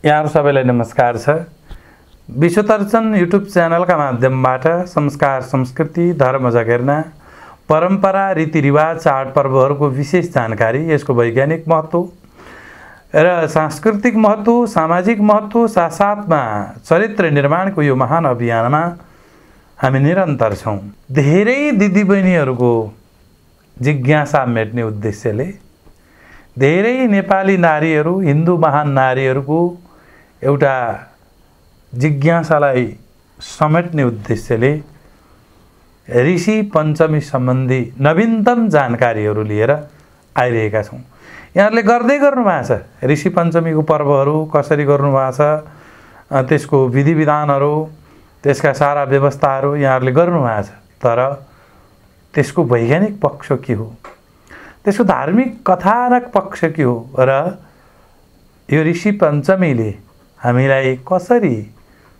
यहाँ सबैलाई नमस्कार छ। विश्वदर्शन युट्युब च्यानलका माध्यमबाट संस्कार, संस्कृति, धर्म जगेर्ना, परम्परा, रीतिरिवाज, चाडपर्वहरूको विशेष जानकारी, यसको वैज्ञानिक महत्त्व र सांस्कृतिक महत्त्व, सामाजिक महत्त्व, साथसाथमा चरित्र निर्माणको यो महान अभियानमा हामी निरन्तर छौँ। धेरै दिदीबहिनीहरूको जिज्ञासा मेट्ने उद्देश्यले, धेरै नेपाली नारीहरू, हिन्दू महान नारीहरूको एउटा जिज्ञासालाई समेट्ने उद्देश्यले ऋषि पञ्चमी सम्बन्धी नवीनतम जानकारीहरू लिएर आइरहेका छौँ। यहाँहरूले गर्दै गर्नुभएको छ। ऋषि पञ्चमीको पर्वहरू कसरी गर्नुभएको छ, त्यसको विधि विधानहरू, त्यसका सारा व्यवस्थाहरू यहाँहरूले गर्नुभएको छ। तर त्यसको वैज्ञानिक पक्ष के हो, त्यसको धार्मिक कथानक पक्ष के हो र यो ऋषि पञ्चमीले हामीलाई कसरी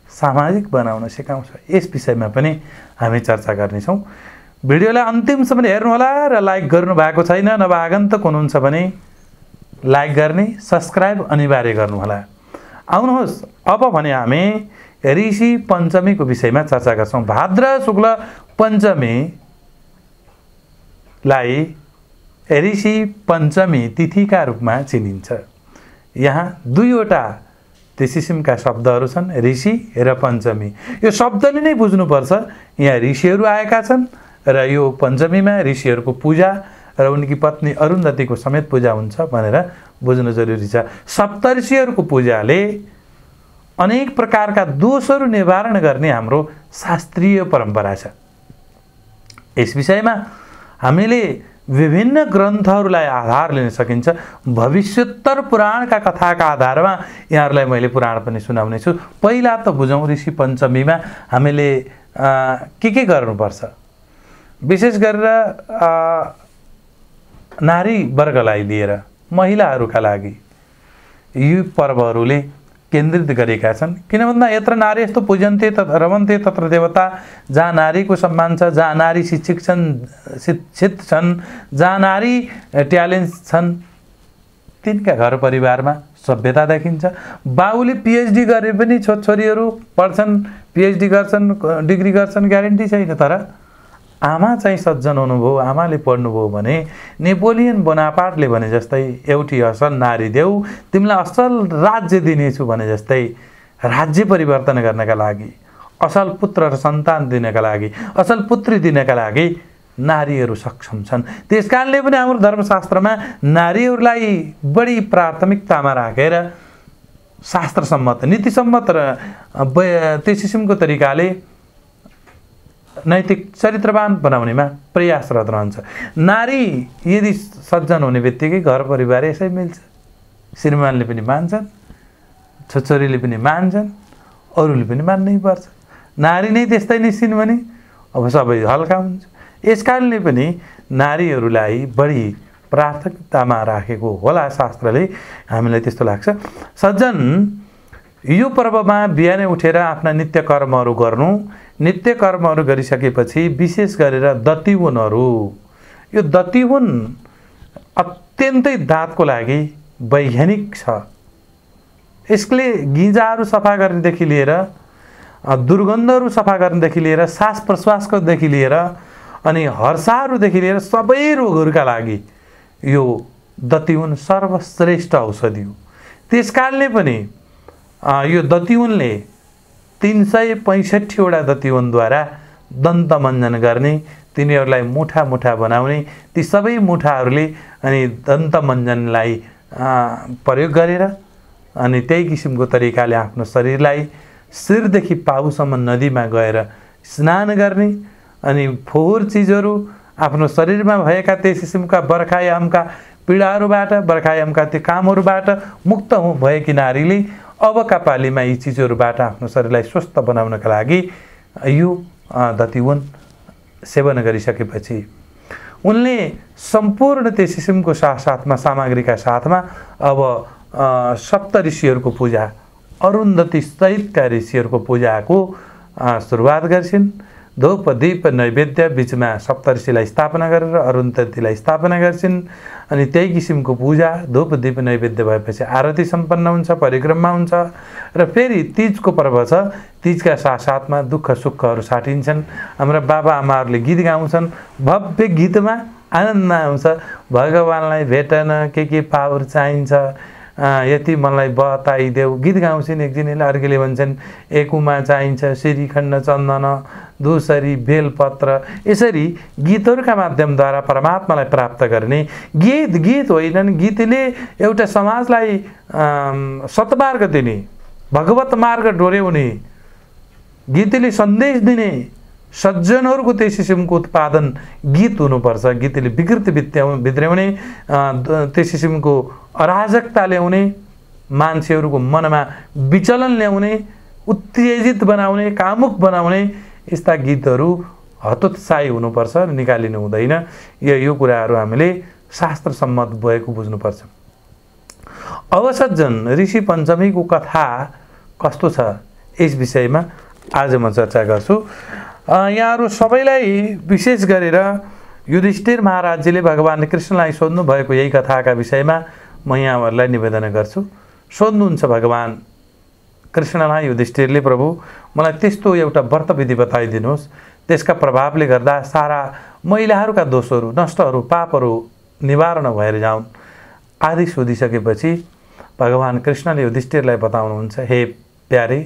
सामाजिक बनाउन सिकाउँछ, यस विषयमा पनि हामी चर्चा गर्नेछौँ। भिडियोलाई अन्तिमसम्म हेर्नुहोला र लाइक गर्नुभएको छैन, नभए आगन्तुक हुनुहुन्छ भने लाइक गर्ने, सब्सक्राइब अनिवार्य गर्नुहोला। आउनुहोस्, अब भने हामी ऋषि पञ्चमीको विषयमा चर्चा गर्छौँ। भाद्र शुक्ल पञ्चमीलाई ऋषि पञ्चमी तिथिका रूपमा चिनिन्छ। यहाँ दुईवटा त्यस किसिमका शब्दहरू छन्, ऋषि र पञ्चमी। यो शब्दले नै बुझ्नुपर्छ यहाँ ऋषिहरू आएका छन् र यो पञ्चमीमा ऋषिहरूको पूजा र उनकी पत्नी अरुन्धतीको समेत पूजा हुन्छ भनेर बुझ्नु जरुरी छ। सप्तऋषिहरूको पूजाले अनेक प्रकारका दोषहरू निवारण गर्ने हाम्रो शास्त्रीय परम्परा छ। यस विषयमा हामीले विभिन्न ग्रन्थहरूलाई आधार लिन सकिन्छ। भविष्योत्तर पुराणका कथाका आधारमा यहाँहरूलाई मैले पुराण पनि सुनाउने छु। पहिला त बुझौँ ऋषि पञ्चमीमा हामीले के गर्नुपर्छ। विशेष गरेर नारी वर्गलाई लिएर, महिलाहरूका लागि यी पर्वहरूले केन्द्रित गरेका छन्। किन भन्दा यत्र नारी यस्तो पूजन्ते रमन्ते तत्र देवता, जहाँ नारीको सम्मान छ, जहाँ नारी शिक्षित छन्, जहाँ नारी ट्यालेन्ट छन्, तिनका घर परिवारमा सभ्यता देखिन्छ। बाबुले पिएचडी गरे पनि छोरीहरू पढ्छन्, पिएचडी गर्छन्, डिग्री गर्छन्, ग्यारेन्टी छैन। तर आमा चाहिँ सज्जन हुनुभयो, आमाले पढ्नुभयो भने नेपोलियन बोनापार्टले भने जस्तै एउटी असल नारी देऊ, तिमीलाई असल राज्य दिनेछु भने जस्तै राज्य परिवर्तन गर्नका लागि, असल पुत्र र सन्तान दिनका लागि, असल पुत्री दिनका लागि नारीहरू सक्षम छन्। त्यस कारणले पनि हाम्रो धर्मशास्त्रमा नारीहरूलाई बढी प्राथमिकतामा राखेर शास्त्रसम्मत, नीतिसम्मत र त्यस किसिमको तरिकाले नैतिक चरित्रवान बनाउनेमा प्रयासरत रहन्छ। नारी यदि सज्जन हुने बित्तिकै घर परिवार यसै मिल्छ। श्रीमानले पनि मान्छन्, छोरीले पनि मान्छन्, अरूले पनि मान्नै पर्छ। नारी नै त्यस्तै निस्किन् भने अब सबै हल्का हुन्छ। यस कारणले पनि नारीहरूलाई बढी प्राथमिकतामा राखेको होला शास्त्रले, हामीलाई त्यस्तो लाग्छ। सज्जन यो पर्वमा बिहानै उठेर आफ्ना नित्य कर्महरू गर्नु, नित्य कर्महरू गरिसकेपछि विशेष गरेर दतिवनहरू, यो दतिवन अत्यन्तै दाँतको लागि वैज्ञानिक छ। यसले गिजाहरू सफा गर्नेदेखि लिएर, दुर्गन्धहरू सफा गर्नेदेखि लिएर, सास प्रश्वासकोदेखि लिएर अनि हर्षाहरूदेखि लिएर सबै रोगहरूका लागि यो दतिवन सर्वश्रेष्ठ औषधि हो। त्यस कारणले पनि यो दतिवनले 365 वटा दतिवनद्वारा दन्तमञ्जन गर्ने, तिनीहरूलाई मुठा मुठा बनाउने, ती सबै मुठाहरूले अनि दन्तमञ्जनलाई प्रयोग गरेर अनि त्यही किसिमको तरिकाले आफ्नो शरीरलाई शिरदेखि पाउसम्म नदीमा गएर स्नान गर्ने अनि फोहोर चिजहरू आफ्नो शरीरमा भएका त्यस किसिमका बर्खायामका पीडाहरूबाट, बर्खायामका त्यो कामहरूबाट मुक्त भएकी नारीले अबका पालीमा यी चिजहरूबाट आफ्नो शरीरलाई स्वस्थ बनाउनका लागि यो दतिवन सेवन गरिसकेपछि उनले सम्पूर्ण त्यस किसिमको साथमा सामग्रीका साथमा अब सप्त ऋषिहरूको पूजा, अरुन्धती सहितका ऋषिहरूको पूजाको सुरुवात गर्छिन् धूप दीप नैवेद्य बीचमा सप्तऋषिलाई स्थापना गरेर अरुन्धतीलाई स्थापना गर्छिन् अनि त्यही किसिमको पूजा धूप दीप नैवेद्य भएपछि आरती सम्पन्न हुन्छ, परिक्रमा हुन्छ र फेरि तीजको पर्व छ। तीजका साथसाथमा दुःख सुखहरू साटिन्छन्। हाम्रा बाबा आमाहरूले गीत गाउँछन्, भव्य गीतमा आनन्द आउँछ। भगवानलाई भेटन के पावर चाहिन्छ, यति मलाई बताइदेऊ गीत गाउँछन् एकजनाले, अर्कोले भन्छन् एकुमा चाहिन्छ श्रीखण्ड चन्दन दुसरी बेलपत्र। यसरी गीतहरूका माध्यमद्वारा परमात्मालाई प्राप्त गर्ने गीत होइनन्। गीतले एउटा समाजलाई सत्मार्ग दिने, भगवत मार्ग डोर्याउने, गीतले सन्देश दिने सज्जनहरूको त्यस किसिमको उत्पादन गीत हुनुपर्छ। गीतले विकृति भित्र्याउने, त्यस किसिमको अराजकता ल्याउने, मान्छेहरूको मनमा विचलन ल्याउने, उत्तेजित बनाउने, कामुक बनाउने यस्ता गीतहरू हतोत्साही हुनुपर्छ, निकालिनु हुँदैन। यो कुराहरू हामीले शास्त्र सम्मत भएको बुझ्नुपर्छ। अब सज्जन ऋषि पञ्चमीको कथा कस्तो छ यस विषयमा आज म चर्चा गर्छु। यहाँहरू सबैलाई विशेष गरेर युधिष्ठिर महाराजजीले भगवान कृष्णलाई सोध्नु भएको यही कथाका विषयमा म यहाँहरूलाई निवेदन गर्छु। सोध्नुहुन्छ भगवान कृष्णलाई युधिष्ठिरले, प्रभु मलाई त्यस्तो एउटा व्रत विधि बताइदिनुहोस् त्यसका प्रभावले गर्दा सारा महिलाहरूका दोषहरू, नष्टहरू, पापहरू निवारण भएर जाउन् आदि सोधिसकेपछि भगवान कृष्णले युधिष्ठिरलाई बताउनुहुन्छ, हे प्यारे,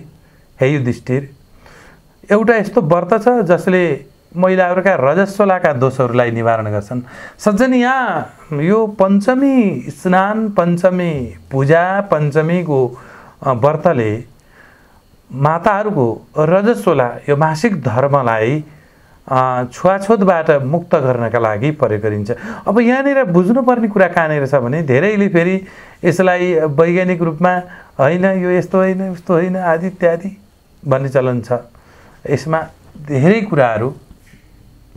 हे युधिष्ठिर, एउटा यस्तो व्रत छ जसले महिलाहरूका रजस्वलाका दोषहरूलाई निवारण गर्छन्। सज्जन यहाँ यो पञ्चमी स्नान, पञ्चमी पूजा, पञ्चमीको व्रतले माताहरूको रजस्वला यो मासिक धर्मलाई छुवाछुतबाट मुक्त गर्नका लागि प्रयोग गरिन्छ। अब यहाँनिर बुझ्नुपर्ने कुरा कहाँनिर छ भने धेरैले फेरि यसलाई वैज्ञानिक रूपमा होइन यो यस्तो होइन उस्तो होइन आदि इत्यादि भन्ने चलन छ। यसमा धेरै कुराहरू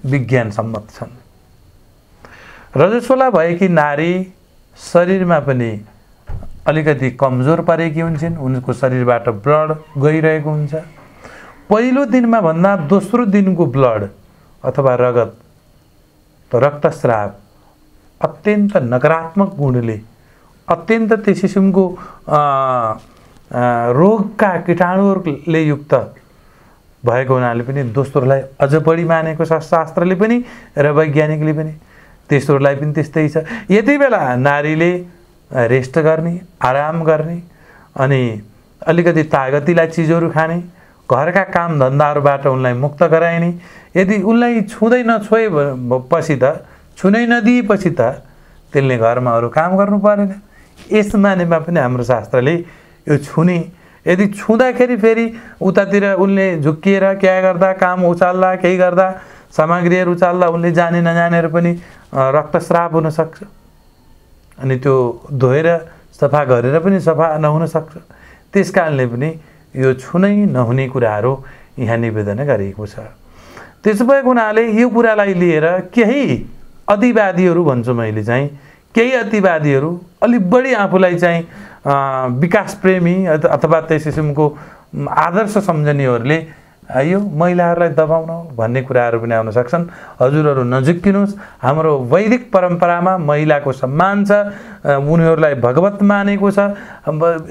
विज्ञान सम्मत छन्। रजस्वला भएकी नारी शरीरमा पनि अलिकति कमजोर परेकी हुन्छन्, उनको शरीरबाट ब्लड गइरहेको हुन्छ। पहिलो दिनमा भन्दा दोस्रो दिनको ब्लड अथवा रक्तस्राव अत्यन्त नकारात्मक गुणले, अत्यन्त त्यस किसिमको रोगका कीटाणुहरूले युक्त भएको हुनाले पनि दोस्रोलाई अझ बढी मानेको छ शास्त्रले पनि र वैज्ञानिकले पनि। तेस्रोलाई पनि त्यस्तै छ। यति बेला नारीले रेस्ट गर्ने, आराम गर्ने अनि अलिकति तागतिला चिजहरू खाने, घरका काम धन्दाहरूबाट उनलाई मुक्त गराइने। यदि उनलाई छुँदै नछोएपछि त, छुनै नदिएपछि त त्यसले घरमा अरू काम गर्नु परेन। यस मानेमा पनि हाम्रो शास्त्रले यो छुने, यदि छुँदाखेरि फेरि उतातिर उनले झुक्किएर क्या गर्दा, काम उचाल्दा, केही गर्दा, सामग्रीहरू उचाल्दा उनले जाने नजानेर पनि रक्तस्राव हुनसक्छ। अनि त्यो धोएर सफा गरेर पनि सफा नहुन सक्छ। त्यस कारणले पनि यो छुनै नहुने कुराहरू यहाँ निवेदन गरिएको छ। त्यसो भएको हुनाले यो कुरालाई लिएर केही अतिवादीहरू भन्छु मैले चाहिँ, केही अतिवादीहरू अलिक बढी आफूलाई चाहिँ विकास प्रेमी अथवा त्यस किसिमको आदर्श सम्झनेहरूले यो महिलाहरूलाई दबाउन भन्ने कुराहरू पनि आउन सक्छन्। हजुरहरू नझुक्किनुहोस्, हाम्रो वैदिक परम्परामा महिलाको सम्मान छ, उनीहरूलाई भगवत मानेको छ।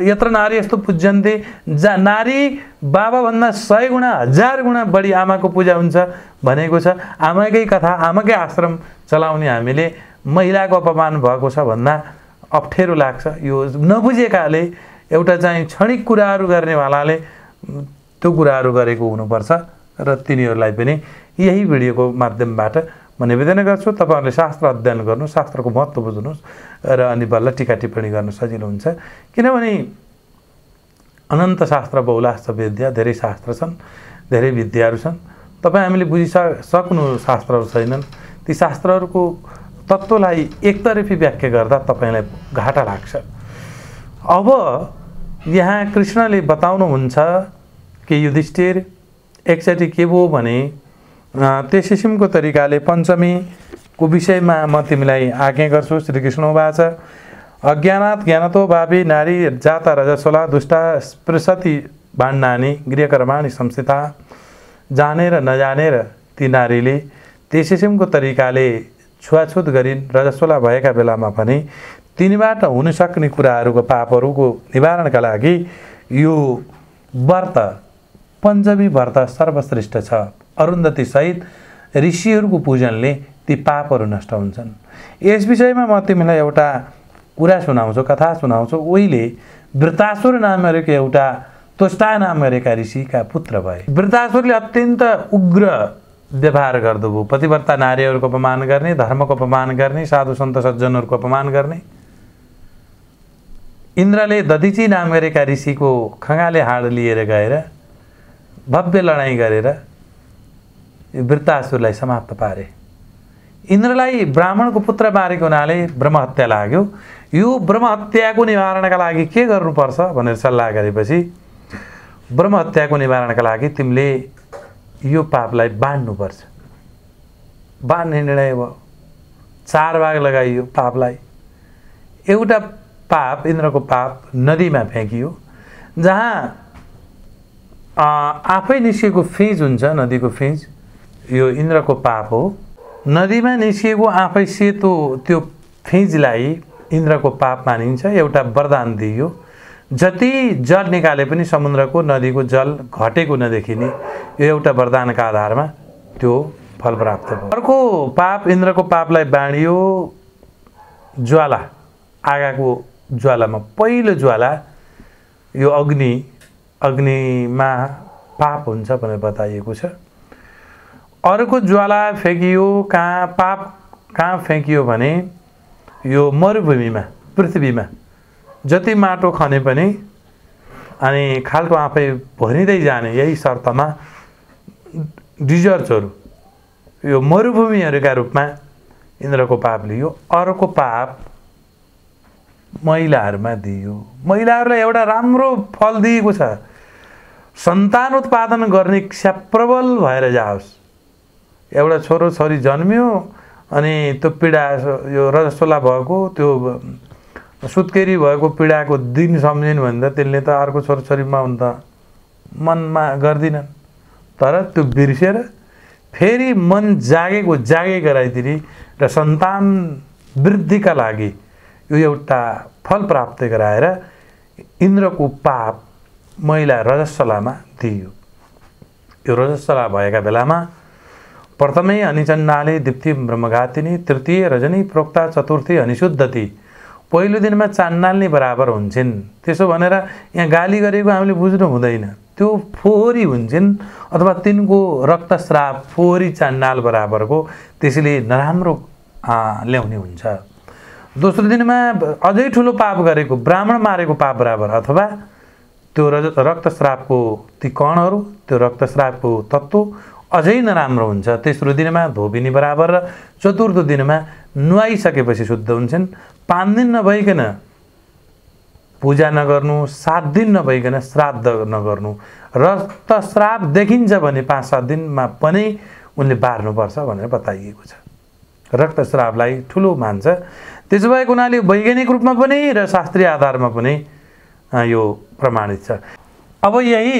यत्र नारी यस्तो पूज्यन्ते, नारी बाबाभन्दा 100 गुणा 1000 गुणा बढी आमाको पूजा हुन्छ भनेको छ। आमाकै कथा, आमाकै आश्रम चलाउने हामीले महिलाको अपमान भएको छ भन्दा अप्ठ्यारो लाग्छ। यो नबुझेकाले, एउटा चाहिँ क्षणिक कुराहरू गर्नेवालाले त्यो कुराहरू गरेको हुनुपर्छ र तिनीहरूलाई पनि यही भिडियोको माध्यमबाट म निवेदन गर्छु, तपाईँहरूले शास्त्र अध्ययन गर्नु, शास्त्रको महत्त्व बुझ्नुहोस् र अनि बल्ल टिका टिप्पणी गर्न सजिलो हुन्छ। किनभने अनन्त शास्त्र बहुलास्त्र विद्या, धेरै शास्त्र छन्, धेरै विद्याहरू छन्। तपाईँ हामीले बुझिसक्नु शास्त्रहरू छैनन्। ती शास्त्रहरूको तत्त्वलाई एकतर्फी व्याख्या गर्दा तपाईँलाई घाटा लाग्छ। अब यहाँ कृष्णले बताउनुहुन्छ कि युधिष्ठिर एकचोटि के भयो भने त्यस किसिमको तरिकाले पञ्चमीको विषयमा म तिमीलाई आज्ञा गर्छु। श्रीकृष्ण उवाच अज्ञानात् ज्ञानतो भावी नारी जाता रजस्वला दुष्टा स्पृशति भाण्डानि गृहकर्माणि संस्थिता जानेर नजानेर ती नारीले त्यस किसिमको तरिकाले छुवाछुत गरिन् रजस्वला भएका बेलामा पनि तिनीबाट हुन सक्ने कुराहरूको पापहरूको निवारणका लागि यो व्रत पञ्चमी व्रत सर्वश्रेष्ठ छ। अरुन्धती सहित ऋषिहरूको पूजनले ती पापहरू नष्ट हुन्छन्। यस विषयमा म तिमीलाई एउटा कुरा सुनाउँछु, कथा सुनाउँछु। उहिले वृतासुर नाम गरेको एउटा त्वष्टा नाम गरेका ऋषिका पुत्र भए। वृतासुरले अत्यन्त उग्र व्यवहार गर्दभयो। पतिव्रता नारीहरूको अपमान गर्ने, धर्मको अपमान गर्ने, साधु सन्त सज्जनहरूको अपमान गर्ने। इन्द्रले दधिची नाम गरेका ऋषिको खङ्गाले हाड लिएर गएर भव्य लडाइँ गरेर वृत्तासुरलाई समाप्त पारे। इन्द्रलाई ब्राह्मणको पुत्र मारेको हुनाले ब्रह्महत्या लाग्यो। यो ब्रह्महत्याको निवारणका लागि के गर्नुपर्छ भनेर सल्लाह गरेपछि ब्रह्महत्याको निवारणका लागि तिमीले यो पापलाई बाँड्नुपर्छ। बाँड्ने निर्णय भयो। 4 भाग लगाइयो पापलाई। एउटा पाप, इन्द्रको पाप नदीमा फ्याँकियो, जहाँ आफै निस्किएको फिँज हुन्छ, नदीको फिँज, यो इन्द्रको पाप हो। नदीमा निस्किएको आफै सेतो त्यो फिँजलाई इन्द्रको पाप मानिन्छ। एउटा वरदान दिइयो, जति जल निकाले पनि समुद्रको नदीको जल घटेको नदेखिने, यो एउटा वरदानका आधारमा त्यो फल प्राप्त भयो। अर्को पाप, इन्द्रको पापलाई बाँडियो ज्वाला, आगाको ज्वालामा। पहिलो ज्वाला यो अग्निमा पाप हुन्छ भनेर बताइएको छ। अर्को ज्वाला फ्याँकियो कहाँ फ्याँकियो भने यो मरुभूमिमा, पृथ्वीमा। जति माटो खने पनि अनि खाल्टो आफै भरिँदै जाने, यही शर्तमा डिजर्ट्सहरू, यो मरुभूमिहरूका रूपमा इन्द्रको पाप लियो। अर्को पाप महिलाहरूमा दियो। महिलाहरूलाई एउटा राम्रो फल दिएको छ, सन्तान उत्पादन गर्ने इच्छा प्रबल भएर जाओस्। एउटा छोरो छोरी जन्मियो अनि त्यो पीडा, यो रजस्वला भएको, त्यो सुत्केरी भएको पीडाको दिन सम्झिनु भन्दा त्यसले त अर्को छोरछोरीमा हुन त मनमा गर्दिनन्। तर त्यो बिर्सेर फेरि मन जागे गराइदिने र सन्तान वृद्धिका लागि यो एउटा फल प्राप्त गराएर इन्द्रको पाप महिला रजस्वलामा दियो। यो रजस्वला भएका बेलामा प्रथमै अनिचण्डाले दिप्ति ब्रह्मघातिनी, तृतीय रजनी प्रोक्ता, चतुर्थी अनिशुद्धति। पहिलो दिनमा चाण्डालले बराबर हुन्छन्। त्यसो भनेर यहाँ गाली गरेको हामीले बुझ्नु हुँदैन। त्यो फोहोरी हुन्छन् अथवा तिनको रक्तस्राव फोहोरी चाण्डाल बराबरको, त्यसैले नराम्रो ल्याउने हुन्छ। दोस्रो दिनमा अझै ठुलो पाप गरेको, ब्राह्मण मारेको पाप बराबर, अथवा त्यो रक्तस्रावको ती कणहरू, त्यो रक्तस्रावको तत्त्व अझै नराम्रो हुन्छ। तेस्रो दिनमा धोबिनी बराबर र चतुर्थ दिनमा नुहाइसकेपछि शुद्ध हुन्छन्। 5 दिन नभइकन पूजा नगर्नु, 7 दिन नभइकन श्राद्ध नगर्नु। रक्तस्राव देखिन्छ भने 5-7 दिनमा पनि उनले बार्नुपर्छ भनेर बताइएको छ। रक्तस्रावलाई ठुलो मान्छ। त्यसो भएको हुनाले वैज्ञानिक रूपमा पनि र शास्त्रीय आधारमा पनि यो प्रमाणित छ। अब यही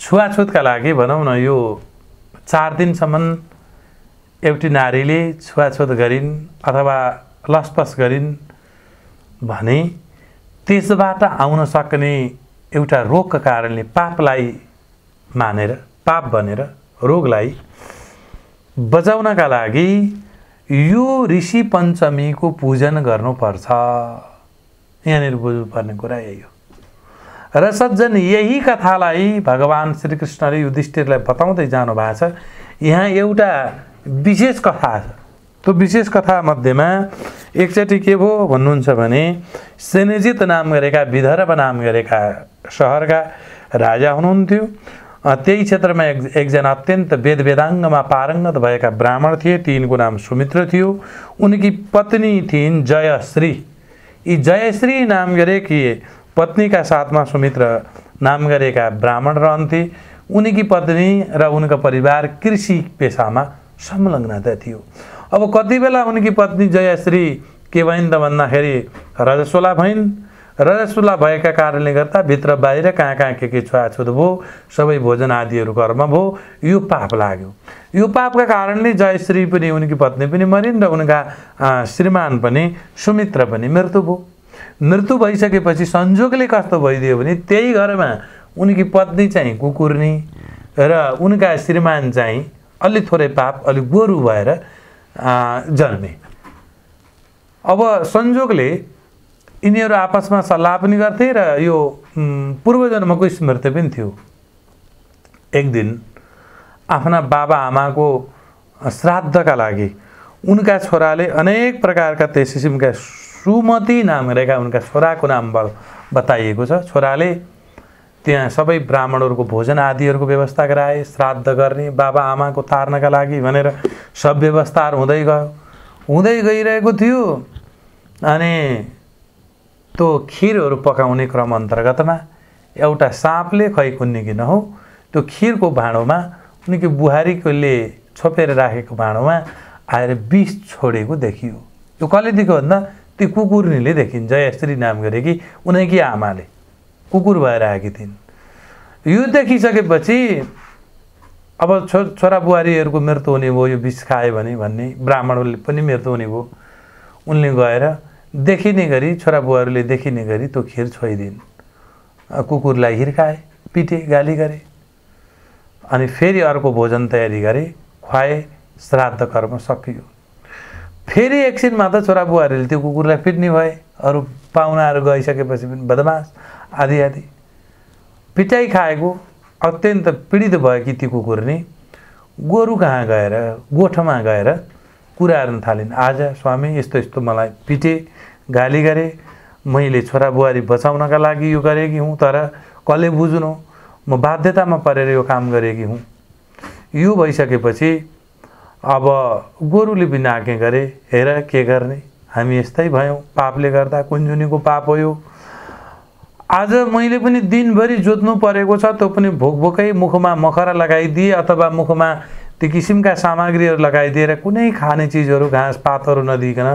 छुवाछुतका लागि भनौँ न, यो 4 दिनसम्म एउटी नारीले छुवाछुत गरिन् अथवा लसपस गरिन् भने त्यसबाट आउन सक्ने एउटा रोगका कारणले पापलाई मानेर, पाप बनेर रोगलाई बचाउनका लागि यो ऋषि पञ्चमीको पूजन गर्नुपर्छ। यहाँनिर बुझ्नुपर्ने कुरा यही हो। र सज्जन, यही कथालाई भगवान श्रीकृष्णले युधिष्ठिरलाई बताउँदै जानु भएको छ। यहाँ एउटा विशेष कथा छ। त्यो विशेष कथा मध्येमा एकचोटि के भयो भन्नुहुन्छ भने, सेनेजित नाम गरेका, विदर्भ नाम गरेका सहरका राजा हुनुहुन्थ्यो। त्यही क्षेत्रमा एकजना अत्यन्त वेदाङ्गमा पारङ्गत भएका ब्राह्मण थिए। तिनको नाम सुमित्र थियो। उनकी पत्नी थिइन् जयश्री। यी जयश्री नाम गरेकी पत्नीका साथमा सुमित्र नाम गरेका ब्राह्मण रहन्थे। उनकी पत्नी र उनका परिवार कृषि पेसामा संलग्नता थियो। अब कति बेला उनकी पत्नी जयश्री के भइन् त भन्दाखेरि रजस्वला भइन् रजस्वला भएका कारणले गर्दा भित्र बाहिर कहाँ कहाँ के छुवाछुत भयो, सबै भोजन आदिहरू कर्म भयो, यो पाप लाग्यो। यो पापका कारणले जयश्री पनि उनकी पत्नी पनि मरिन् र उनका श्रीमान पनि सुमित्र पनि मृत्यु भयो। मृत्यु भइसकेपछि संजोगले कस्तो भइदियो भने त्यही घरमा उनकी पत्नी चाहिँ कुकुर्नी र उनका श्रीमान चाहिँ अलि थोरै पाप अलि गोरु भएर जन्मे। अब संजोगले यिनीहरू आपसमा सल्लाह पनि गर्थे र यो पूर्वजन्मको स्मृति पनि थियो। एक दिन आफ्ना बाबा आमाको श्राद्धका लागि उनका छोराले अनेक प्रकारका त्यस किसिमका सुमति नाम गरेका उनका छोराको नाम बताइएको छ। छोराले त्यहाँ सबै ब्राह्मणहरूको भोजन आदिहरूको व्यवस्था गराए, श्राद्ध गर्ने बाबा आमाको तार्नका लागि भनेर सब व्यवस्थाहरू हुँदै गइरहेको थियो। अनि त्यो खिरहरू पकाउने क्रम अन्तर्गतमा एउटा साँपले खै कुन्नी कि नहो त्यो खिरको भाँडोमा उनकी बुहारीले छोपेर राखेको भाँडोमा आएर विष छोडेको देखियो। त्यो कसले देख्यो भन्दा त्यो कुकुरनीले देखिन्। जयश्री नाम गरेकी उनकी आमाले कुकुर भएर आएकी थिइन्। यो देखिसकेपछि अब छोरा बुहारीहरूको मृत्यु हुने भयो, यो विष खायो भने भन्ने ब्राह्मणहरूले पनि मृत्यु हुने भयो। उनले गएर देखिने गरी छोरा बुहारीले देखिने गरी त्यो खिर छोइदिन्। कुकुरलाई हिर्काए, पिटे, गाली गरे। अनि फेरि अर्को भोजन तयारी गरे, खुवाए, श्राद्ध कर्म सकियो। फेरि एकछिनमा त छोरा बुहारीले त्यो कुकुरलाई पिट्ने भए। अरू पाहुनाहरू गइसकेपछि पनि बदमास आदि पिटाइ खाएको अत्यन्त पीडित भयो कि ती कुकुरले गोरु कहाँ गएर गोठमा गएर कुरार्न थालिन्। आज स्वामी यस्तो यस्तो मलाई पिटे, गाली गरे, मैले छोरा बुहारी बचाउनका लागि यो गरेकी हुँ, तर कसले बुझ्नु, म बाध्यतामा परेर यो काम गरेकी हुँ। यो भइसकेपछि अब गोरुले पनि आज्ञा गरे, हेर के गर्ने, हामी यस्तै भयौँ, पापले गर्दा कुञ्जुनीको पाप हो यो। आज मैले पनि दिनभरि जोत्नु परेको छ, त्यो पनि भोकभोकै मुखमा मखरा लगाइदिए अथवा मुखमा ती किसिमका सामग्रीहरू लगाइदिएर कुनै खाने चिजहरू घाँस पातहरू नदिइकन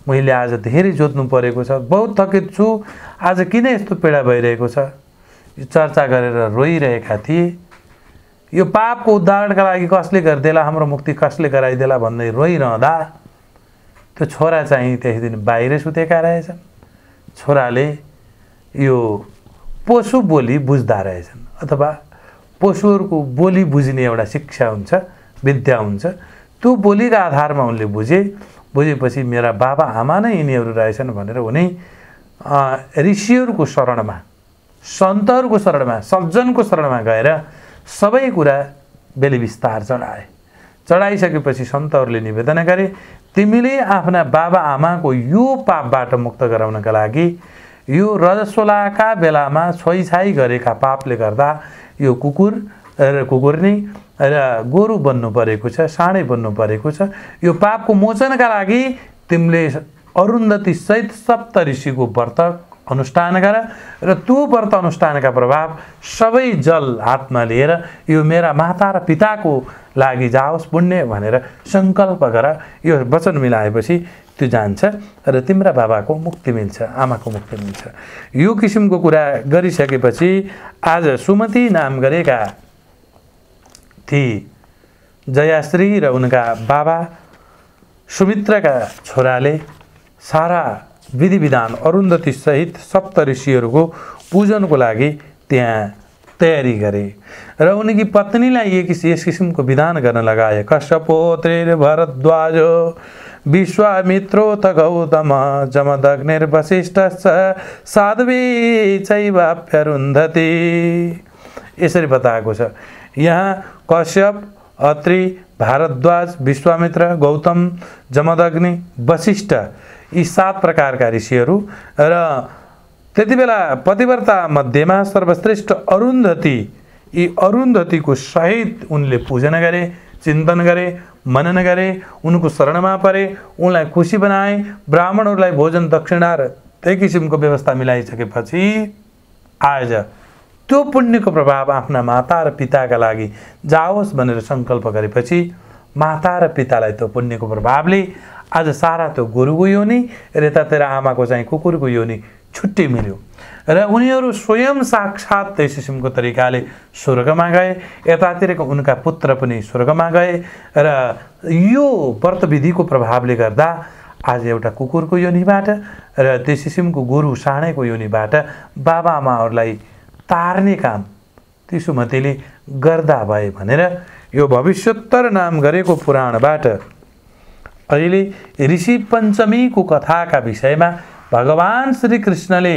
मैले आज धेरै जोत्नु परेको छ, बहुत थकित छु, आज किन यस्तो पीडा भइरहेको छ। यो चर्चा गरेर रोइरहेका थिए। यो पापको उद्धारणका लागि कसले गरिदेला, हाम्रो मुक्ति कसले गराइदेला भन्दै रोइरहँदा त्यो छोरा चाहिँ त्यस दिन बाहिर सुतेका रहेछन्। छोराले यो पशु बोली बुझ्दा रहेछन् अथवा पशुहरूको बोली बुझ्ने एउटा शिक्षा हुन्छ, विद्या हुन्छ। त्यो बोलीका आधारमा उनले बुझेपछि मेरा बाबा आमा नै यिनीहरू रहेछन् भनेर उनी ऋषिहरूको शरणमा, सन्तहरूको शरणमा, सज्जनको शरणमा गएर सबै कुरा बेली विस्तार चढाइसकेपछि सन्तहरूले निवेदन गरे, तिमीले आफ्ना बाबा आमाको यो पापबाट मुक्त गराउनका लागि यो रजस्वलाका बेलामा छोइछाइ गरेका पापले गर्दा यो कुकुर र कुकुर्नी र गोरु बन्नु परेको छ, साँडे बन्नु परेको छ। यो पापको मोचनका लागि तिमीले अरुन्धती सहित सप्त ऋषिको व्रत अनुष्ठान गर र त्यो व्रत अनुष्ठानका प्रभाव सबै जल हातमा लिएर यो मेरा माता र पिताको लागि जाओस् पुण्य भनेर सङ्कल्प गर। यो वचन मिलाएपछि त्यो जान्छ र तिम्रा बाबाको मुक्ति मिल्छ, आमाको मुक्ति मिल्छ। यो किसिमको कुरा गरिसकेपछि आज सुमति नाम गरेका थिए जयाश्री र उनका बाबा सुमित्रका छोराले सारा विधि विधान अरुन्धती सहित सप्त ऋषिहरूको पूजनको लागि त्यहाँ तयारी गरे र उनकी पत्नीलाई यस किसिमको विधान गर्न लगाए। कश्यपोत्रेर भरद्वाज विश्वामित्रोऽथ गौतम जमदग्निर्वसिष्ठश्च साध्वी चैवाप्यरुन्धती। यसरी बताएको छ। यहाँ कश्यप, अत्रि, भारद्वाज, विश्वामित्र, गौतम, जमदग्नि, वसिष्ठ यी 7 प्रकारका ऋषिहरू र त्यति बेला पतिव्रता मध्येमा सर्वश्रेष्ठ अरुन्धती, यी अरुन्धतीको सहित उनले पूजन गरे, चिन्तन गरे, मनन गरे, उनको शरणमा परे, उनलाई खुसी बनाए, ब्राह्मणहरूलाई भोजन दक्षिणा र त्यही किसिमको व्यवस्था मिलाइसकेपछि आज त्यो पुण्यको प्रभाव आफ्ना माता र पिताका लागि जाओस् भनेर सङ्कल्प गरेपछि माता र पितालाई त्यो पुण्यको प्रभावले आज सारा त्यो गोरुको योनि र यतातिर आमाको चाहिँ कुकुरको योनि छुट्टी मिल्यो र उनीहरू स्वयं साक्षात् त्यस किसिमको तरिकाले स्वर्गमा गए। यतातिरको उनका पुत्र पनि स्वर्गमा गए र यो व्रतविधिको प्रभावले गर्दा आज एउटा कुकुरको योनिबाट र त्यस किसिमको गोरु साँडेको योनिबाट बाबाआमाहरूलाई तार्ने काम ती सुमतिले गर्दा भए भनेर यो भविष्योत्तर नाम गरेको पुराणबाट अहिले ऋषि पञ्चमीको कथाका विषयमा भगवान श्री कृष्णले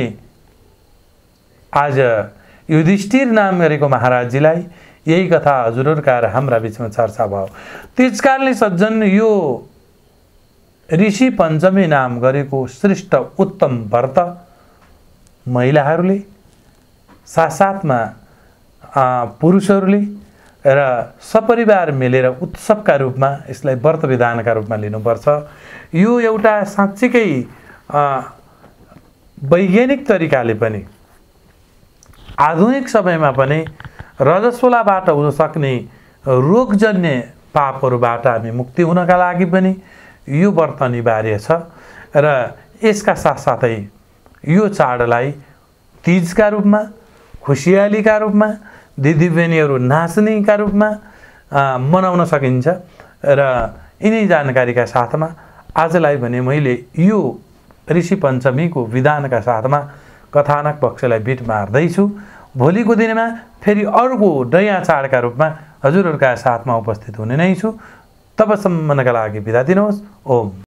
आज युधिष्ठिर नाम गरेको महाराजजीलाई यही कथा हजुरहरूका र हाम्रा बिचमा चर्चा भयो। त्यसकारणले सज्जन यो ऋषि पञ्चमी नाम गरेको श्रेष्ठ उत्तम व्रत महिलाहरूले साथसाथमा पुरुषहरूले र सपरिवार मिलेर उत्सवका रूपमा यसलाई व्रत विधानका रूपमा लिनुपर्छ। यो एउटा साँच्चीकै वैज्ञानिक तरिकाले पनि आधुनिक समयमा पनि रजस्वलाबाट हुन सक्ने रोगजन्य पापहरूबाट हामी मुक्ति हुनका लागि पनि यो व्रत अनिवार्य छ र यसका साथसाथै यो चाडलाई तीजका रूपमा, खुसियालीका रूपमा, दिदीबहिनीहरू नाच्नेका रूपमा मनाउन सकिन्छ र यिनै जानकारीका साथमा आजलाई भने मैले यो ऋषि पञ्चमीको विधानका साथमा कथानक पक्षलाई बिट मार्दैछु। भोलिको दिनमा फेरि अर्को नयाँ चाडका रूपमा हजुरहरूका साथमा उपस्थित हुने नै छु। तबसम्मका लागि बिदा दिनुहोस्। ओम।